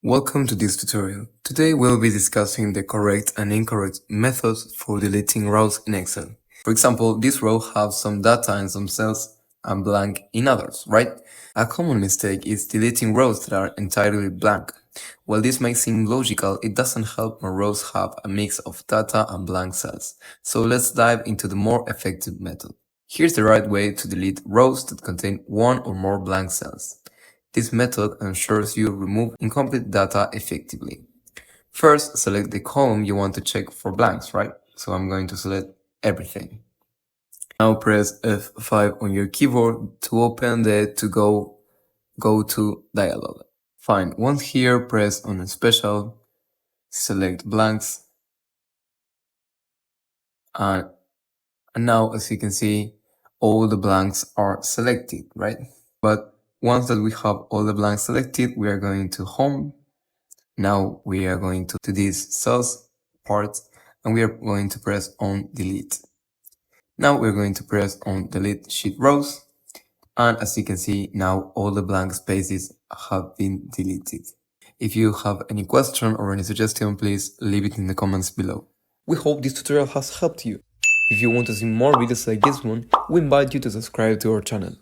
Welcome to this tutorial. Today we'll be discussing the correct and incorrect methods for deleting rows in Excel. For example, this row has some data in some cells and blank in others, right? A common mistake is deleting rows that are entirely blank. While this may seem logical, it doesn't help when rows have a mix of data and blank cells. So let's dive into the more effective method. Here's the right way to delete rows that contain one or more blank cells. This method ensures you remove incomplete data effectively. First, select the column you want to check for blanks, right? So I'm going to select everything. Now press F5 on your keyboard to open the Go To dialog. Fine, once here, press on Special, select blanks, and now as you can see, all the blanks are selected, right? But once that we have all the blanks selected, we are going to Home. Now we are going to this cells part and we are going to press on Delete. Now we're going to press on Delete Sheet Rows, and as you can see, now all the blank spaces have been deleted. If you have any question or any suggestion, please leave it in the comments below. We hope this tutorial has helped you. If you want to see more videos like this one, we invite you to subscribe to our channel.